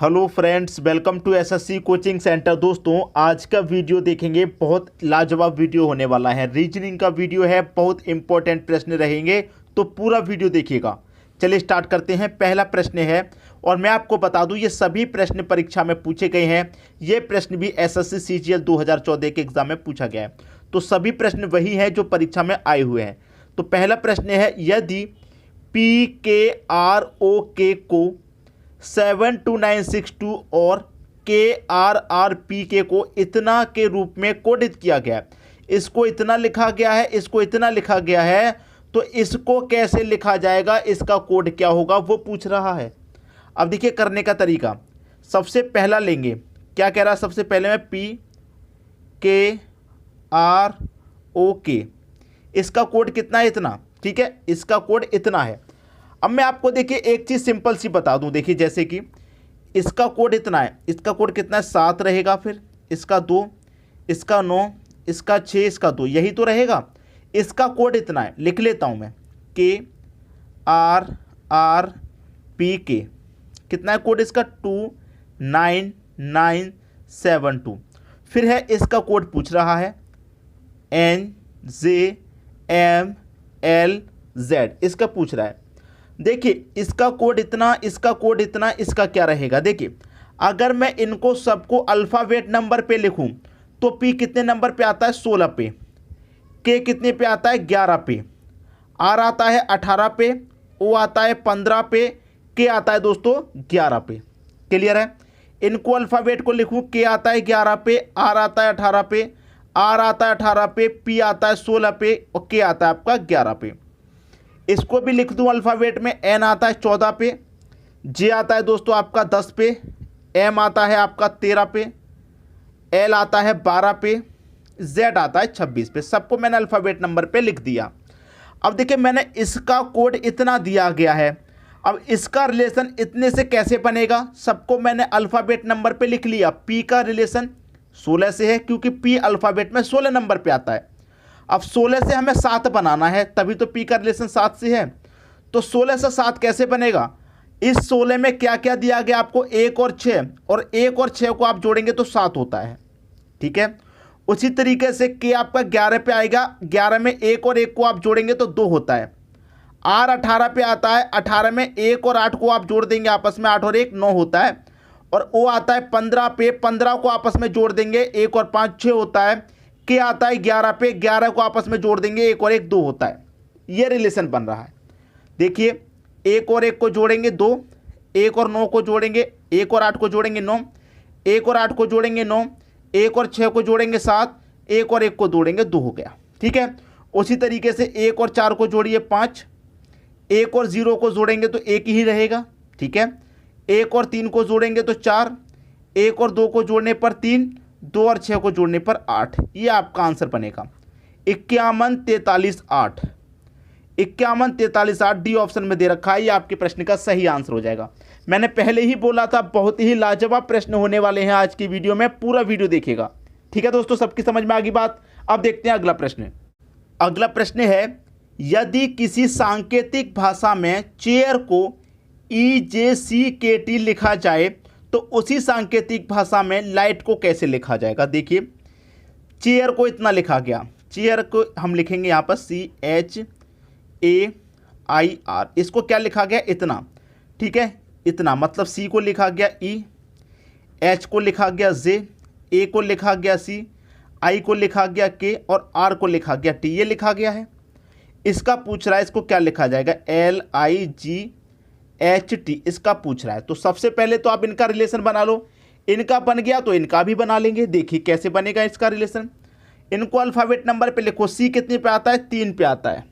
Hello friends, welcome to SSC coaching centre. दोस्तों, आज का वीडियो देखेंगे, बहुत लाजवाब वीडियो होने वाला है। रीजनिंग का वीडियो है, बहुत इंपॉर्टेंट प्रश्न रहेंगे, तो पूरा वीडियो देखिएगा। चलिए स्टार्ट करते हैं। पहला प्रश्न है, और मैं आपको बता दूं ये सभी प्रश्न परीक्षा में पूछे गए हैं। ये प्रश्न भी एसएससी सीजीएल 2014 के एग्जाम में पूछा गया है, तो सभी प्रश्न वही हैं जो परीक्षा में आए हुए हैं। तो पहला प्रश्न है, यदि पी के आर ओ के को 72962 और के आर आर पी के को इतना के रूप में कोडित किया गया है। इसको इतना लिखा गया है, इसको इतना लिखा गया है, तो इसको कैसे लिखा जाएगा, इसका कोड क्या होगा, वो पूछ रहा है। अब देखिए करने का तरीका। सबसे पहला लेंगे, क्या कह रहा है, सबसे पहले में पी के आर ओ के, इसका कोड कितना है, इतना। ठीक है, इसका कोड इतना है। अब मैं आपको देखिए एक चीज़ सिंपल सी बता दूं। देखिए जैसे कि इसका कोड इतना है, इसका कोड कितना है, 7 रहेगा, फिर इसका 2, इसका 9, इसका 6, इसका 2, यही तो रहेगा। इसका कोड इतना है, लिख लेता हूं मैं, के आर आर पी के, कितना है कोड इसका, 29972। फिर है इसका कोड पूछ रहा है NJMLZ, इसका पूछ रहा है। देखिए इसका कोड इतना, इसका कोड इतना, इसका क्या रहेगा। देखिए अगर मैं इनको सबको अल्फ़ाबेट नंबर पे लिखूं तो पी कितने नंबर पे आता है, 16 पे। के कितने पे आता है, 11 पे। आर आता है 18 पे। ओ आता है 15 पे। के आता है दोस्तों 11 पे। क्लियर है। इनको अल्फ़ाबेट को लिखूं, के आता है 11 पे, आर आता है 18 पे, आर आता है 18 पे, पी आता है 16 पे, और के आता है आपका 11 पे। इसको भी लिख दूं अल्फ़ाबेट में, एन आता है 14 पे, जे आता है दोस्तों आपका 10 पे, एम आता है आपका 13 पे, एल आता है 12 पे, जेड आता है 26 पे। सबको मैंने अल्फ़ाबेट नंबर पे लिख दिया। अब देखिए मैंने इसका कोड इतना दिया गया है, अब इसका रिलेशन इतने से कैसे बनेगा, सबको मैंने अल्फ़ाबेट नंबर पे लिख लिया। पी का रिलेशन 16 से है, क्योंकि पी अल्फ़ाबेट में 16 नंबर पे आता है। अब 16 से हमें 7 बनाना है, तभी तो पी का रिलेशन 7 से है। तो 16 से 7 कैसे बनेगा, इस 16 में क्या क्या दिया गया आपको, 1 और 6, और 1 और 6 को आप जोड़ेंगे तो 7 होता है। ठीक है। उसी तरीके से के आपका 11 पे आएगा, 11 में 1 और 1 को आप जोड़ेंगे तो 2 होता है। आर 18 पे आता है, 18 में 1 और 8 को आप जोड़ देंगे आपस में, 8 और 1 9 होता है। और ओ आता है 15 पे, 15 को आपस में जोड़ देंगे, 1 और 5 6 होता है। के आता है 11 पे, 11 को आपस में जोड़ देंगे, 1 और 1 2 होता है। ये रिलेशन बन रहा है। देखिए 1 और 1 को जोड़ेंगे 2, 1 और 9 को जोड़ेंगे, 1 और 8 को जोड़ेंगे 9, 1 और 8 को जोड़ेंगे 9, 1 और 6 को जोड़ेंगे 7, 1 और 1 को जोड़ेंगे 2 हो गया। ठीक है। उसी तरीके से 1 और 4 को जोड़िए 5, 1 और 0 को जोड़ेंगे तो 1 ही रहेगा। ठीक है। 1 और 3 को जोड़ेंगे तो 4, 1 और 2 को जोड़ने पर 3, 2 और 6 को जोड़ने पर 8। ये आपका आंसर बनेगा 51 43 8। 51 43 8 डी ऑप्शन में दे रखा है, ये आपके प्रश्न का सही आंसर हो जाएगा। मैंने पहले ही बोला था बहुत ही लाजवाब प्रश्न होने वाले हैं आज की वीडियो में, पूरा वीडियो देखिएगा। ठीक है दोस्तों, सबकी समझ में आ गई बात। अब देखते हैं अगला प्रश्न। अगला प्रश्न है, यदि किसी सांकेतिक भाषा में चेयर को EJCKT लिखा जाए तो उसी सांकेतिक भाषा में लाइट को कैसे लिखा जाएगा। देखिए चेयर को इतना लिखा गया, चेयर को हम लिखेंगे यहाँ पर CHAIR, इसको क्या लिखा गया, इतना। ठीक है, इतना मतलब C को लिखा गया E, H को लिखा गया J, A को लिखा गया C, I को लिखा गया K, और R को लिखा गया T। ये लिखा गया है। इसका पूछ रहा है इसको क्या लिखा जाएगा, LIGHT, इसका पूछ रहा है। तो सबसे पहले तो आप इनका रिलेशन बना लो, इनका बन गया तो इनका भी बना लेंगे। देखिए कैसे बनेगा इसका रिलेशन। इनको अल्फ़ाबेट नंबर पे लिखो। C कितने पे आता है, 3 पे आता है,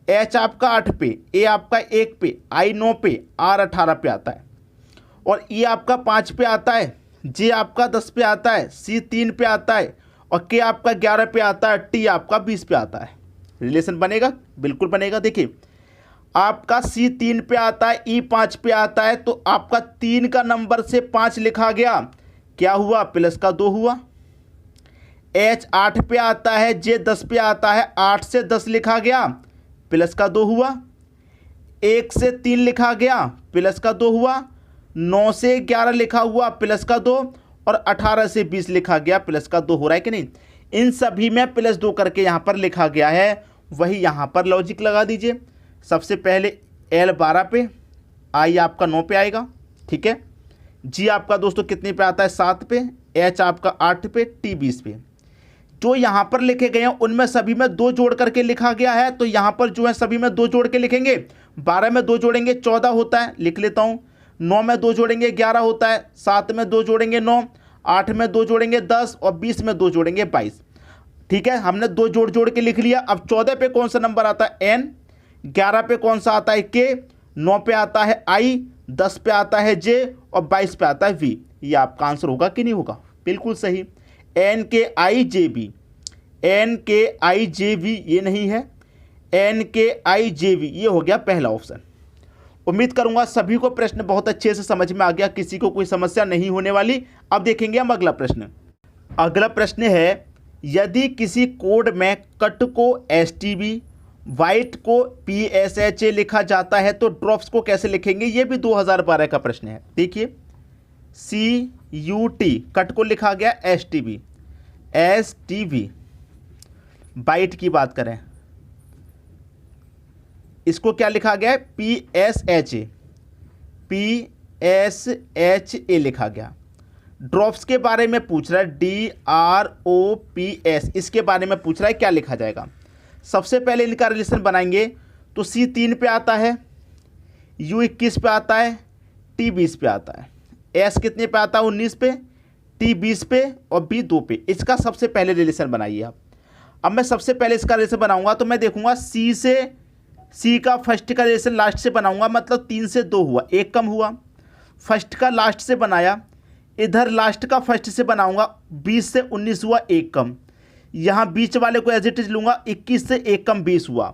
H आपका 8 पे, A आपका 1 पे, I 9 पे, R 18 पे आता है, और E आपका 5 पे आता है, J आपका 10 पे आता है, C 3 पे आता है, और K आपका 11 पे आता है, T आपका 20 पे आता है। रिलेशन बनेगा, बिल्कुल बनेगा। देखिए आपका C 3 पे आता है, E 5 पे आता है, तो आपका 3 का नंबर से 5 लिखा गया, क्या हुआ, प्लस का 2 हुआ। H 8 पे आता है, J 10 पे आता है, 8 से 10 लिखा गया, प्लस का 2 हुआ। 1 से 3 लिखा गया, प्लस का 2 हुआ। 9 से 11 लिखा हुआ प्लस का 2 और 18 से 20 लिखा गया प्लस का 2 हो रहा है कि नहीं। इन सभी में प्लस 2 करके यहाँ पर लिखा गया है, वही यहाँ पर लॉजिक लगा दीजिए। सबसे पहले L 12 पे, I आपका 9 पे आएगा, ठीक है। G आपका दोस्तों कितने पे आता है 7 पे, H आपका 8 पे, T 20 पे। जो यहाँ पर लिखे गए हैं उनमें सभी में 2 जोड़ करके लिखा गया है, तो यहाँ पर जो है सभी में 2 जोड़ के लिखेंगे। 12 में 2 जोड़ेंगे 14 होता है, लिख लेता हूँ। 9 में 2 जोड़ेंगे 11 होता है, 7 में 2 जोड़ेंगे 9, 8 में 2 जोड़ेंगे 10 और 20 में 2 जोड़ेंगे 22। ठीक है, हमने 2 जोड़ के लिख लिया। अब 14 पे कौन सा नंबर आता है N, 11 पे कौन सा आता है K, 9 पे आता है I, 10 पे आता है J और 22 पे आता है V। ये आपका आंसर होगा कि नहीं होगा? बिल्कुल सही। NKIJV, NKIJV ये नहीं है, NKIJV ये हो गया पहला ऑप्शन। उम्मीद करूंगा सभी को प्रश्न बहुत अच्छे से समझ में आ गया, किसी को कोई समस्या नहीं होने वाली। अब देखेंगे हम अगला प्रश्न। अगला प्रश्न है, यदि किसी कोड में कट को STB, वाइट को PSHA लिखा जाता है तो ड्रॉप्स को कैसे लिखेंगे? ये भी 2012 का प्रश्न है। देखिए CUT कट को लिखा गया STB, STB। बाइट की बात करें, इसको क्या लिखा गया है? PSHA, PSHA लिखा गया। ड्रॉप्स के बारे में पूछ रहा है, DROPS, इसके बारे में पूछ रहा है, क्या लिखा जाएगा? सबसे पहले इनका रिलेशन बनाएंगे तो C 3 पे आता है, U 21 पे आता है, T 20 पे आता है, S कितने पे आता है? 19 पे, T 20 पे और B 2 पे। इसका सबसे पहले रिलेशन बनाइए आप। अब मैं सबसे पहले इसका रिलेशन बनाऊंगा तो मैं देखूंगा C का फर्स्ट का रिलेशन लास्ट से बनाऊंगा, मतलब 3 से 2 हुआ, 1 कम हुआ। फर्स्ट का लास्ट से बनाया, इधर लास्ट का फर्स्ट से बनाऊंगा, 20 से 19 हुआ, 1 कम। यहाँ बीच वाले को एज इट इज लूँगा, 21 से 1 कम 20 हुआ।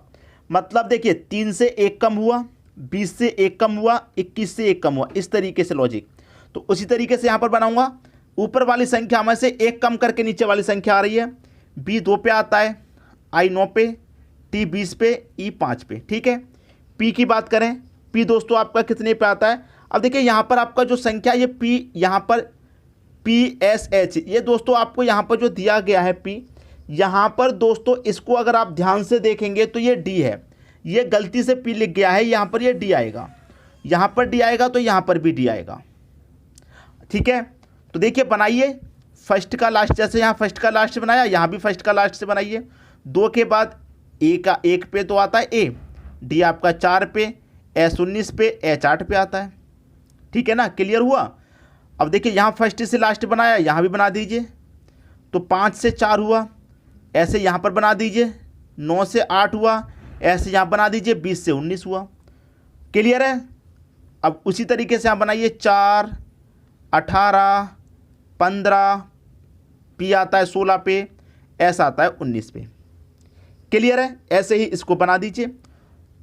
मतलब देखिए 3 से 1 कम हुआ, 20 से 1 कम हुआ, 21 से 1 कम हुआ, इस तरीके से लॉजिक। तो उसी तरीके से यहाँ पर बनाऊंगा। ऊपर वाली संख्या में से 1 कम करके नीचे वाली संख्या आ रही है। B 2 पे आता है, I 9 पे, T 20 पे, E 5 पे। ठीक है, P की बात करें, P दोस्तों आपका कितने पे आता है? अब देखिए यहाँ पर आपका जो संख्या ये P, यहाँ पर PSH, ये दोस्तों आपको यहाँ पर जो दिया गया है P, यहाँ पर दोस्तों इसको अगर आप ध्यान से देखेंगे तो ये D है। ये गलती से P लिख गया है, यहाँ पर ये D आएगा, यहाँ पर D आएगा तो यहाँ पर भी D आएगा। ठीक है, तो देखिए बनाइए फर्स्ट का लास्ट, जैसे यहाँ फर्स्ट का लास्ट से बनाया, यहाँ भी फर्स्ट का लास्ट से बनाइए। 2 के बाद A का 1 पे तो आता है A, D आपका 4 पे, S 19 पे, H 8 पे आता है। ठीक है ना, क्लियर हुआ? अब देखिए यहाँ फर्स्ट से लास्ट बनाया, यहाँ भी बना दीजिए, तो 5 से 4 हुआ, ऐसे यहाँ पर बना दीजिए, 9 से 8 हुआ, ऐसे यहाँ बना दीजिए, 20 से 19 हुआ। क्लियर है? अब उसी तरीके से यहाँ बनाइए, 4, 18, 15, P आता है 16 पे, S आता है 19 पे। क्लियर है? ऐसे ही इसको बना दीजिए,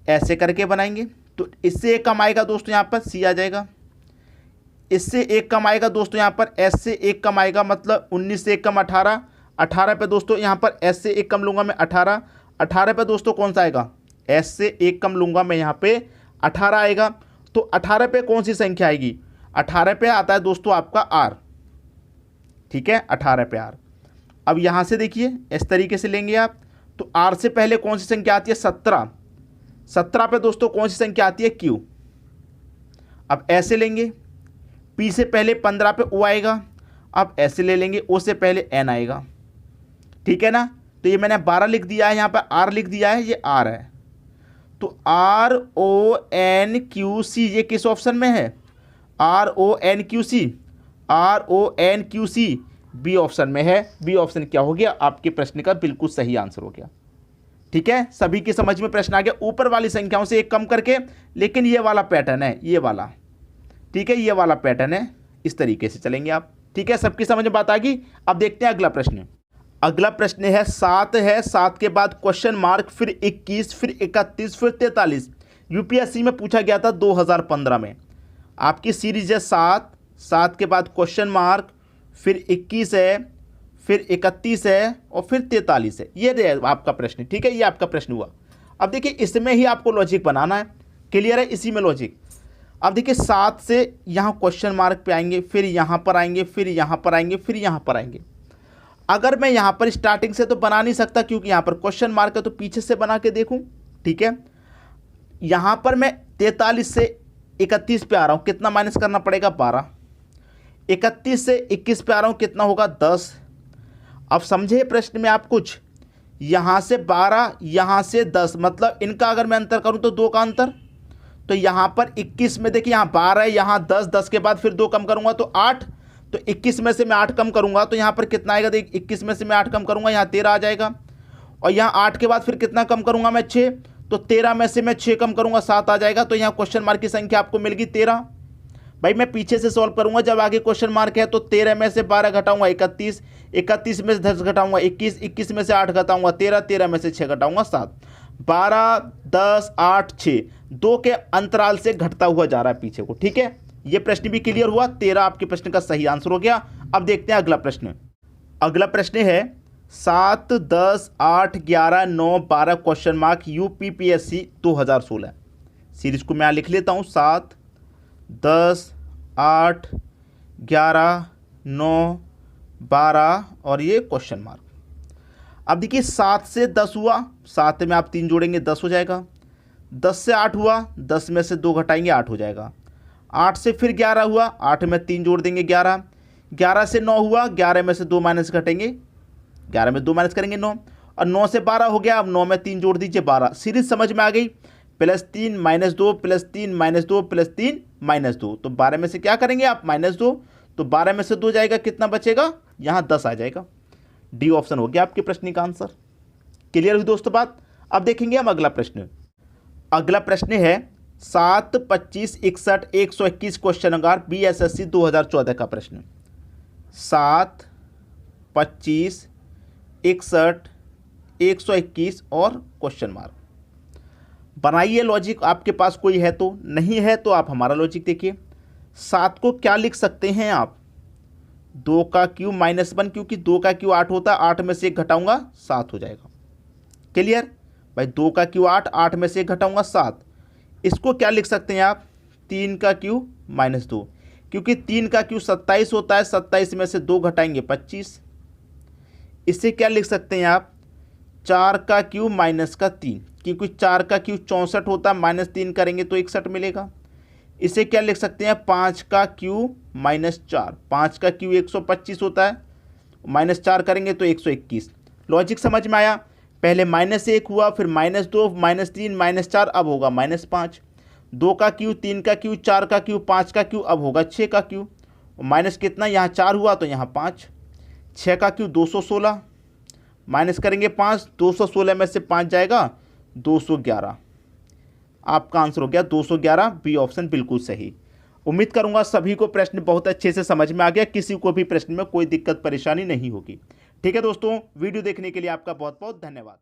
ऐसे करके बनाएंगे तो इससे 1 कम आएगा दोस्तों, यहाँ पर C आ जाएगा। इससे 1 कम आएगा दोस्तों, यहाँ पर S से 1 कम आएगा, मतलब 19 से 1 कम 18, 18 पे दोस्तों यहाँ पर S से 1 कम लूँगा मैं 18, 18 पे दोस्तों कौन सा आएगा? S से 1 कम लूँगा मैं यहाँ पे 18 आएगा। तो 18 पे कौन सी संख्या आएगी? 18 पे आता है दोस्तों आपका R। ठीक है, 18 पे R। अब यहाँ से देखिए इस तरीके से लेंगे आप, तो R से पहले कौन सी संख्या आती है? 17। 17 पे दोस्तों कौन सी संख्या आती है? Q। अब ऐसे लेंगे, P से पहले 15 पे O आएगा। अब ऐसे ले लेंगे, O से पहले N आएगा। ठीक है ना, तो ये मैंने 12 लिख दिया है, यहाँ पर R लिख दिया है, ये R है। तो RONQC ये किस ऑप्शन में है? RONQC, RONQC बी ऑप्शन में है। बी ऑप्शन क्या हो गया? आपके प्रश्न का बिल्कुल सही आंसर हो गया। ठीक है, सभी की समझ में प्रश्न आ गया। ऊपर वाली संख्याओं से 1 कम करके, लेकिन ये वाला पैटर्न है, ये वाला। ठीक है, ये वाला पैटर्न है, इस तरीके से चलेंगे आप। ठीक है, सबकी समझ में बात आ गई। अब देखते हैं अगला प्रश्न। अगला प्रश्न है 7 है, 7 के बाद क्वेश्चन मार्क, फिर 21, फिर 31, फिर 43। यूपीएससी में पूछा गया था 2015 में। आपकी सीरीज है 7, 7 के बाद क्वेश्चन मार्क, फिर 21 है, फिर 31 है और फिर 43 है। ये आपका प्रश्न। ठीक है, ये आपका प्रश्न हुआ। अब देखिए इसमें ही आपको लॉजिक बनाना है। क्लियर है? इसी में लॉजिक। अब देखिए 7 से यहाँ क्वेश्चन मार्क पे आएंगे, फिर यहाँ पर आएंगे, फिर यहाँ पर आएंगे, फिर यहाँ पर आएंगे। अगर मैं यहाँ पर स्टार्टिंग से तो बना नहीं सकता क्योंकि यहाँ पर क्वेश्चन मार्क है, तो पीछे से बना के देखूँ। ठीक है, यहाँ पर मैं 43 से 31 पे आ रहा हूँ, कितना माइनस करना पड़ेगा 12। 31 से 21 पे आ रहा हूँ, कितना होगा 10। अब समझे प्रश्न में आप कुछ, यहाँ से 12 यहाँ से 10, मतलब इनका अगर मैं अंतर करूँ तो 2 का अंतर। तो यहाँ पर 21 में देखिए यहाँ 12 है, यहाँ 10, 10 के बाद फिर 2 कम करूँगा तो 8। तो 21 में से मैं 8 कम करूँगा तो यहाँ पर कितना आएगा, देख 21 में से मैं 8 कम करूँगा यहाँ 13 आ जाएगा। और यहाँ 8 के बाद फिर कितना कम करूँगा मैं 6, तो 13 में से मैं 6 कम करूँगा 7 आ जाएगा। तो यहाँ क्वेश्चन मार्क की संख्या आपको मिल गई 13। भाई मैं पीछे से सॉल्व करूँगा, जब आगे क्वेश्चन मार्क है तो 13 में से 12 घटाऊँगा 31, 31 में से 10 घटाऊँगा 21, 21 में से 8 घटाऊँगा 13, 13 में से 6 घटाऊँगा 7। 12, 10, 8, 6, 2 के अंतराल से घटता हुआ जा रहा है पीछे को। ठीक है, ये प्रश्न भी क्लियर हुआ। 13 आपके प्रश्न का सही आंसर हो गया। अब देखते हैं अगला प्रश्न। अगला प्रश्न है 7, 10, 8, 11, 9, 12 क्वेश्चन मार्क UPPSC 2016। सीरीज को मैं यहाँ लिख लेता हूँ, 7, 10, 8, 11, 9, 12 और ये क्वेश्चन मार्क। अब देखिए 7 से 10 हुआ, 7 में आप 3 जोड़ेंगे 10 हो जाएगा। 10 से 8 हुआ, 10 में से 2 घटाएंगे 8 हो जाएगा। 8 से फिर 11 हुआ, 8 में 3 जोड़ देंगे 11। 11 से 9 हुआ, 11 में से 2 माइनस घटेंगे, 11 में 2 माइनस करेंगे 9। और 9 से 12 हो गया, अब 9 में 3 जोड़ दीजिए 12। सीरीज समझ में आ गई, +3 -2 +3 -2 +3 -2। तो 12 में से क्या करेंगे आप -2, तो 12 में से 2 जाएगा, कितना बचेगा यहाँ 10 आ जाएगा। डी ऑप्शन हो गया आपके प्रश्न का आंसर। क्लियर हुई दोस्तों बात। अब देखेंगे हम अगला प्रश्न। अगला प्रश्न है 7, 25, 61, 121 क्वेश्चन नंबर BSSC 2014 का प्रश्न। 7, 25, 61, 121 और क्वेश्चन मार्क। बनाइए लॉजिक, आपके पास कोई है तो, नहीं है तो आप हमारा लॉजिक देखिए। 7 को क्या लिख सकते हैं आप, 2 का क्यूब -1, क्योंकि 2 का क्यूब 8 होता है, 8 में से 1 घटाऊंगा 7 हो जाएगा। क्लियर भाई, 2 का क्यूब 8, 8 में से 1 घटाऊंगा 7। इसको क्या लिख सकते हैं आप, 3 का क्यूब -2, क्योंकि 3 का क्यूब 27 होता है, 27 में से 2 घटाएंगे 25। इससे क्या लिख सकते हैं आप, 4 का क्यूब -3, क्योंकि 4 का क्यूब 64 होता है, -3 करेंगे तो 61 मिलेगा। इसे क्या लिख सकते हैं, 5 का क्यूब -4, 5 का क्यूब 125 होता है, -4 करेंगे तो 121। लॉजिक समझ में आया। पहले -1 हुआ, फिर -2, -3, -4, अब होगा -5। 2 का क्यूब, 3 का क्यूब, 4 का क्यूब, 5 का क्यूब, अब होगा 6 का क्यूब। माइनस कितना, यहाँ 4 हुआ तो यहाँ 5। 6 का क्यूब 216, माइनस करेंगे 5, 216 में से 5 जाएगा 211। आपका आंसर हो गया 211, बी ऑप्शन बिल्कुल सही। उम्मीद करूंगा सभी को प्रश्न बहुत अच्छे से समझ में आ गया, किसी को भी प्रश्न में कोई दिक्कत परेशानी नहीं होगी। ठीक है दोस्तों, वीडियो देखने के लिए आपका बहुत बहुत धन्यवाद।